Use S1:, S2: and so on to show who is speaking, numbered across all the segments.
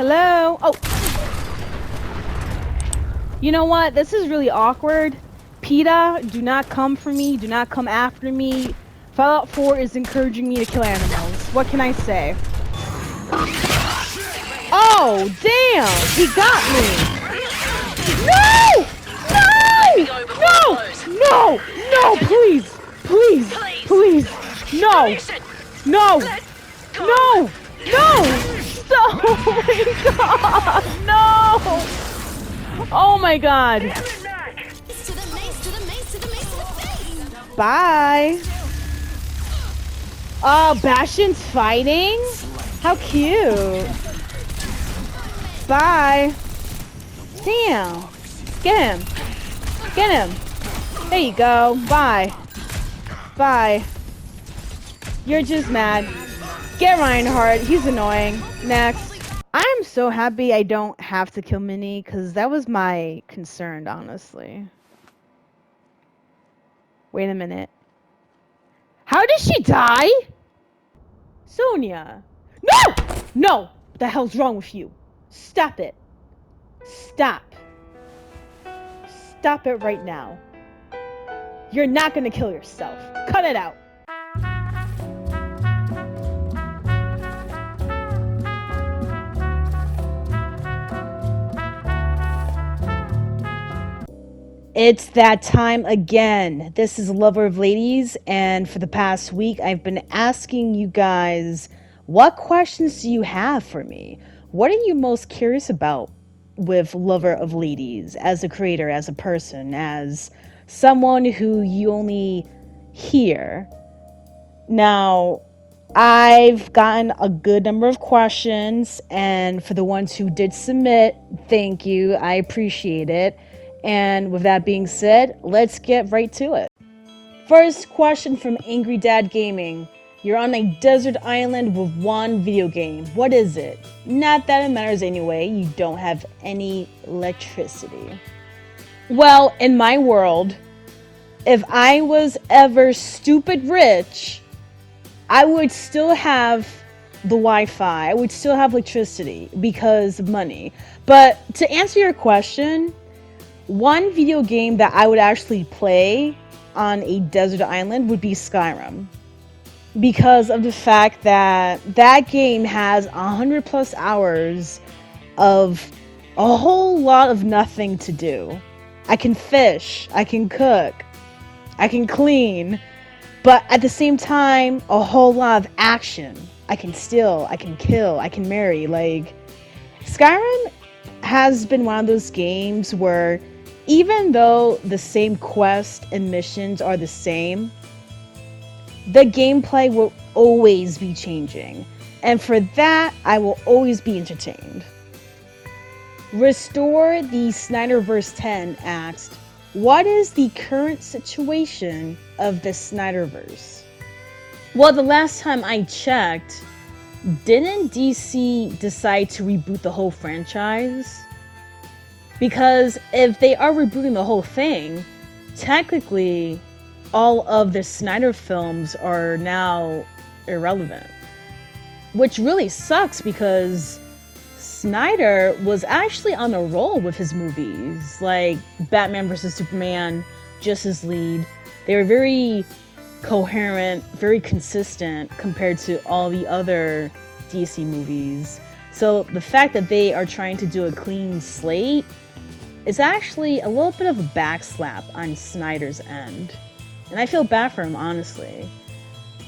S1: Hello? Oh! You know what? This is really awkward. PETA, do not come for me. Do not come after me. Fallout 4 is encouraging me to kill animals. What can I say? Oh, damn! He got me! No! No! No! No! No! Please! Please! Please! No! No! No! No! Stop! Oh my god! No! Oh my god! Bye! Oh, Bastion's fighting? How cute! Bye! Damn! Get him! Get him! There you go! Bye! Bye! You're just mad. Get Reinhardt, he's annoying. Next. I'm so happy I don't have to kill Minnie, because that was my concern, honestly. Wait a minute. How did she die? Sonia. No! No! What the hell's wrong with you? Stop it. Stop. Stop it right now. You're not gonna kill yourself. Cut it out. It's that time again. This is Lover of Ladies, and for the past week, I've been asking you guys, what questions do you have for me? What are you most curious about with Lover of Ladies as a creator, as a person, as someone who you only hear? Now, I've gotten a good number of questions, and for the ones who did submit, thank you. I appreciate it. And with that being said, let's get right to it. First question from Angry Dad Gaming. You're on a desert island with one video game. What is it? Not that it matters anyway. You don't have any electricity. Well, in my world, if I was ever stupid rich, I would still have the Wi-Fi. I would still have electricity because of money. But to answer your question, one video game that I would actually play on a desert island would be Skyrim. Because of the fact that that game has 100 plus hours of a whole lot of nothing to do. I can fish, I can cook, I can clean, but at the same time, a whole lot of action. I can steal, I can kill, I can marry. Like, Skyrim has been one of those games where even though the same quests and missions are the same, the gameplay will always be changing. And for that, I will always be entertained. Restore the Snyderverse 10 asked, what is the current situation of the Snyderverse? Well, the last time I checked, didn't DC decide to reboot the whole franchise? Because if they are rebooting the whole thing, technically, all of the Snyder films are now irrelevant. Which really sucks because Snyder was actually on a roll with his movies. Like Batman vs. Superman, Justice League. They were very coherent, very consistent compared to all the other DC movies. So the fact that they are trying to do a clean slate, it's actually a little bit of a backslap on Snyder's end. And I feel bad for him, honestly.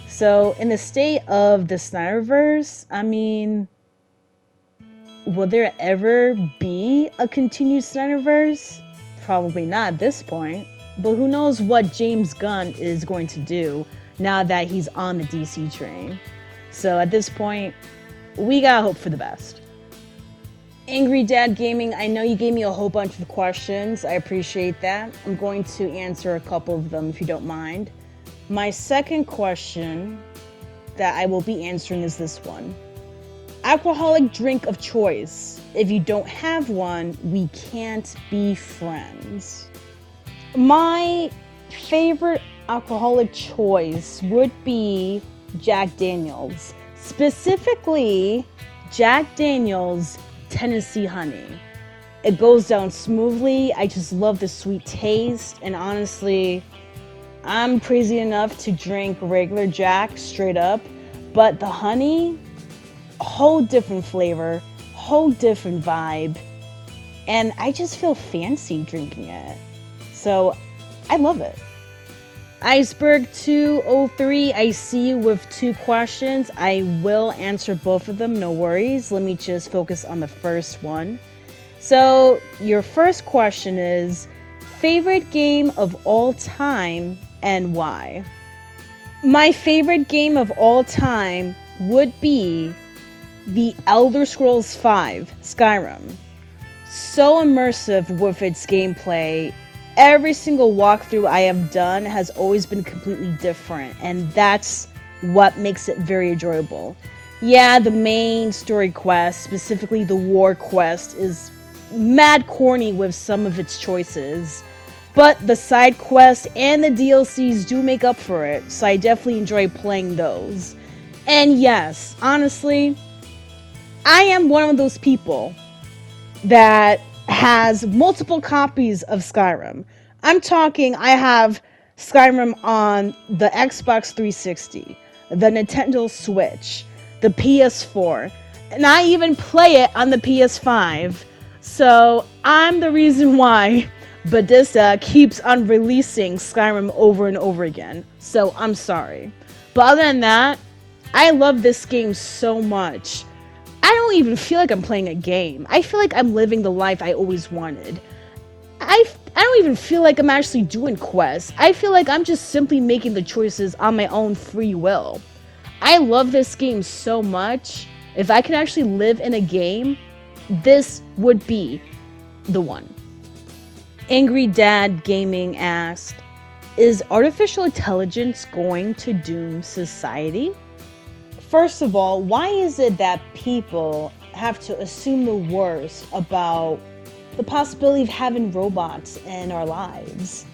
S1: So, in the state of the Snyderverse, I mean, will there ever be a continued Snyderverse? Probably not at this point. But who knows what James Gunn is going to do now that he's on the DC train. So, at this point, we gotta hope for the best. Angry Dad Gaming, I know you gave me a whole bunch of questions. I appreciate that. I'm going to answer a couple of them if you don't mind. My second question that I will be answering is this one. Alcoholic drink of choice. If you don't have one, we can't be friends. My favorite alcoholic choice would be Jack Daniels. Specifically, Jack Daniels Tennessee honey. It goes down smoothly. I just love the sweet taste. And honestly, I'm crazy enough to drink regular Jack straight up. But the honey, whole different flavor, whole different vibe. And I just feel fancy drinking it. So I love it. Iceberg 203, I see you with 2 questions. I will answer both of them, no worries. Let me just focus on the first one. So your first question is, favorite game of all time and why? My favorite game of all time would be The Elder Scrolls V, Skyrim. So immersive with its gameplay. Every single walkthrough I have done has always been completely different, and that's what makes it very enjoyable. Yeah, the main story quest, specifically the war quest, is mad corny with some of its choices, but the side quests and the DLCs do make up for it, so I definitely enjoy playing those. And yes, honestly, I am one of those people that has multiple copies of Skyrim. I'm talking, I have Skyrim on the Xbox 360, the Nintendo Switch, the PS4, and I even play it on the PS5. So I'm the reason why Bethesda keeps on releasing Skyrim over and over again. So I'm sorry. But other than that, I love this game so much. I don't even feel like I'm playing a game. I feel like I'm living the life I always wanted. I don't even feel like I'm actually doing quests. I feel like I'm just simply making the choices on my own free will. I love this game so much. If I could actually live in a game, this would be the one. Angry Dad Gaming asked, is artificial intelligence going to doom society? First of all, why is it that people have to assume the worst about the possibility of having robots in our lives?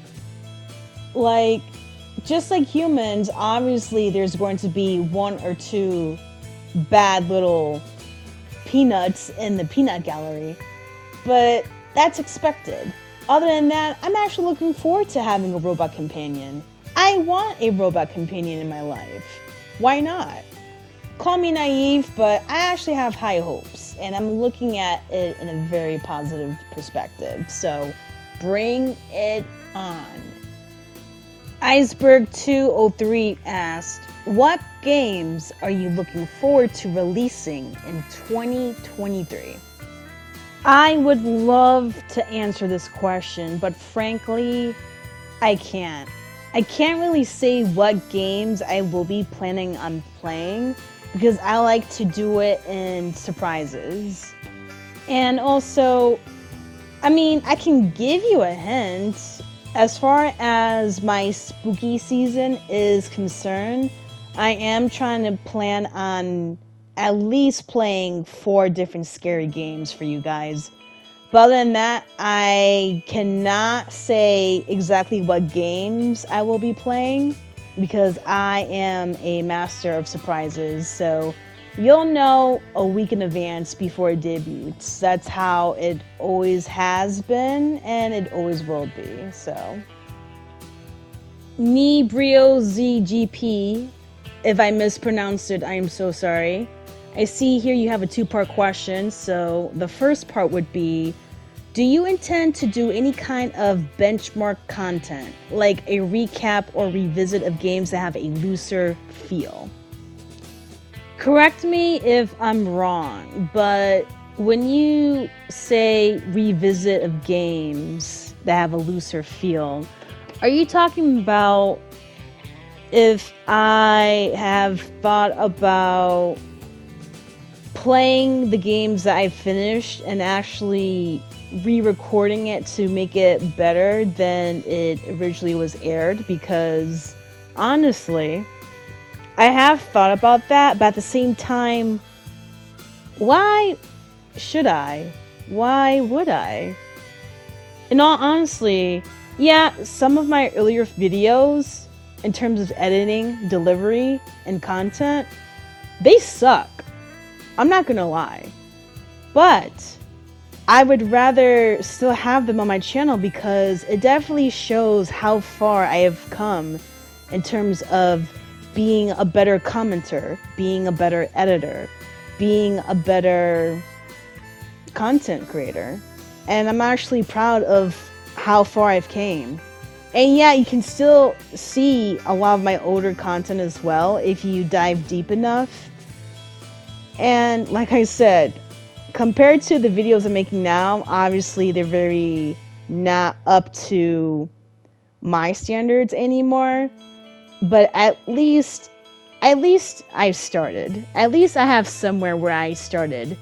S1: Like, just like humans, obviously there's going to be 1 or 2 bad little peanuts in the peanut gallery, but that's expected. Other than that, I'm actually looking forward to having a robot companion. I want a robot companion in my life. Why not? Call me naive, but I actually have high hopes, and I'm looking at it in a very positive perspective. So bring it on. Iceberg 203 asked, what games are you looking forward to releasing in 2023? I would love to answer this question, but frankly, I can't. I can't really say what games I will be planning on playing because I like to do it in surprises. And also, I can give you a hint. As far as my spooky season is concerned, I am trying to plan on at least playing 4 different scary games for you guys. But other than that, I cannot say exactly what games I will be playing because I am a master of surprises. So you'll know a week in advance before it debuts. That's how it always has been and it always will be. So Nibrio ZGP, if I mispronounced it, I am so sorry. I see here you have a 2-part question. So the first part would be, do you intend to do any kind of benchmark content, like a recap or revisit of games that have a looser feel? Correct me if I'm wrong, but when you say revisit of games that have a looser feel, are you talking about if I have thought about playing the games that I finished and actually re-recording it to make it better than it originally was aired? Because honestly, I have thought about that, but at the same time, why should I? Why would I? In all honesty, yeah, some of my earlier videos, in terms of editing, delivery, and content, they suck. I'm not gonna lie. But I would rather still have them on my channel because it definitely shows how far I have come in terms of being a better commenter, being a better editor, being a better content creator. And I'm actually proud of how far I've came. And yeah, you can still see a lot of my older content as well if you dive deep enough. And like I said, compared to the videos I'm making now, obviously they're very not up to my standards anymore. But at least I've started. At least I have somewhere where I started.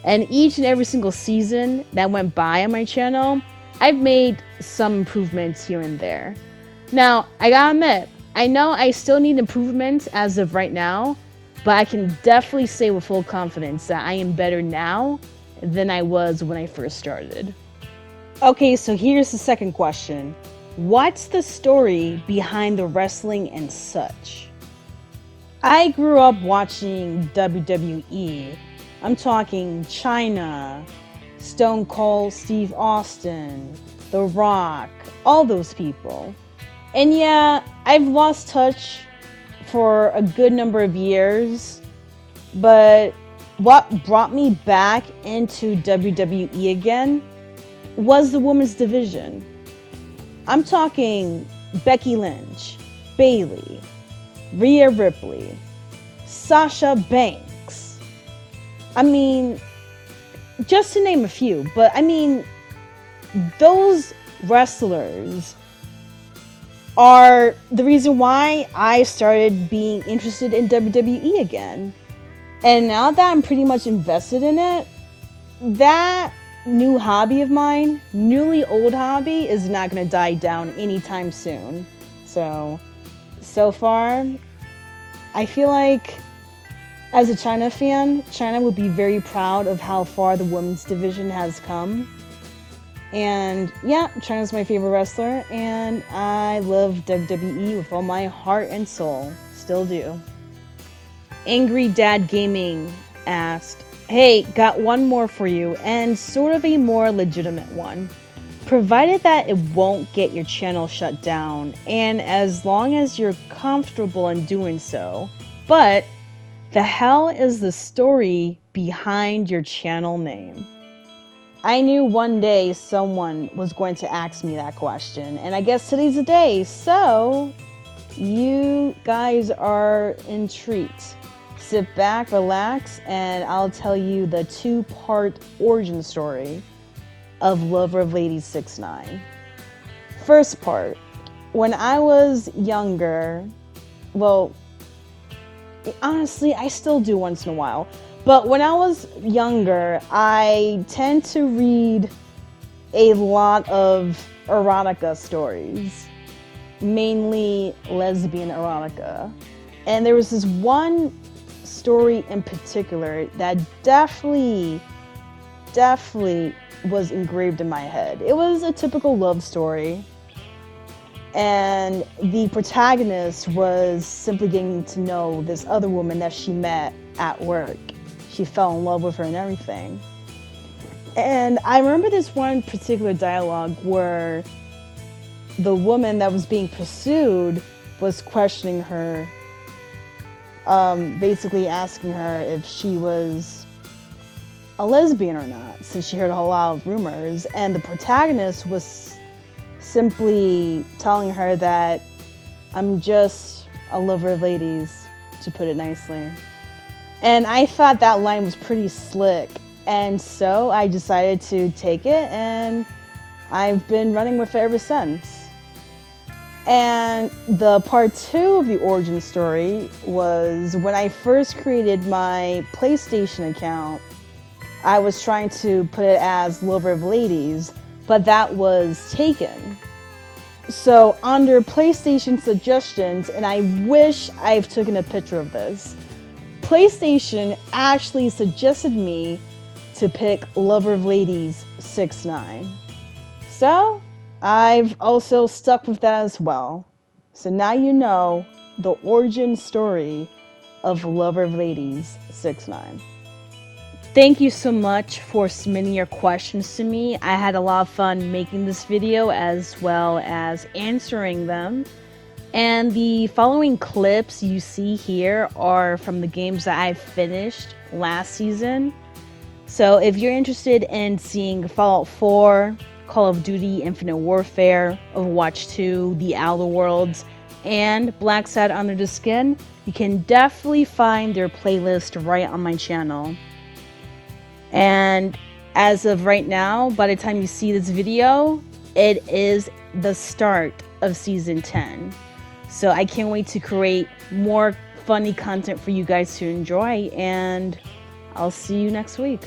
S1: And each and every single season that went by on my channel, I've made some improvements here and there. Now, I gotta admit, I know I still need improvements as of right now, but I can definitely say with full confidence that I am better now than I was when I first started. Okay, so here's the second question. What's the story behind the wrestling and such? I grew up watching WWE. I'm talking China, Stone Cold Steve Austin, The Rock, all those people. And yeah, I've lost touch for a good number of years, but what brought me back into WWE again was the women's division. I'm talking Becky Lynch, Bayley, Rhea Ripley, Sasha Banks. I mean, just to name a few, but I mean, those wrestlers are the reason why I started being interested in WWE again. And now that I'm pretty much invested in it, that new hobby of mine, newly old hobby, is not going to die down anytime soon. So far, I feel like as a China fan, China would be very proud of how far the women's division has come. And yeah, China's my favorite wrestler, and I love WWE with all my heart and soul. Still do. Angry Dad Gaming asked, hey, got one more for you, and sort of a more legitimate one. Provided that it won't get your channel shut down, and as long as you're comfortable in doing so. But the hell is the story behind your channel name? I knew one day someone was going to ask me that question, and I guess today's the day, so you guys are in treat. Sit back, relax, and I'll tell you the two-part origin story of Lover of Ladies 6ix9ine. First part, when I was younger, well, honestly, I still do once in a while, but when I was younger, I tend to read a lot of erotica stories, mainly lesbian erotica. And there was this one story in particular that definitely was engraved in my head. It was a typical love story, and the protagonist was simply getting to know this other woman that she met at work. She fell in love with her and everything. And I remember this one particular dialogue where the woman that was being pursued was questioning her, basically asking her if she was a lesbian or not, since she heard a whole lot of rumors. And the protagonist was simply telling her that I'm just a lover of ladies, to put it nicely. And I thought that line was pretty slick, and so I decided to take it, and I've been running with it ever since. And the part 2 of the origin story was when I first created my PlayStation account. I was trying to put it as Lover of Ladies, but that was taken. So under PlayStation suggestions, and I wish I've taken a picture of this, PlayStation actually suggested me to pick Lover of Ladies 6ix9ine. So I've also stuck with that as well. So now you know the origin story of Lover of Ladies 6ix9ine. Thank you so much for submitting your questions to me. I had a lot of fun making this video as well as answering them. And the following clips you see here are from the games that I've finished last season. So if you're interested in seeing Fallout 4, Call of Duty Infinite Warfare, Overwatch 2, The Outer Worlds, and Black Sad Under the Skin, you can definitely find their playlist right on my channel. And as of right now, by the time you see this video, it is the start of Season 10. So I can't wait to create more funny content for you guys to enjoy, and I'll see you next week.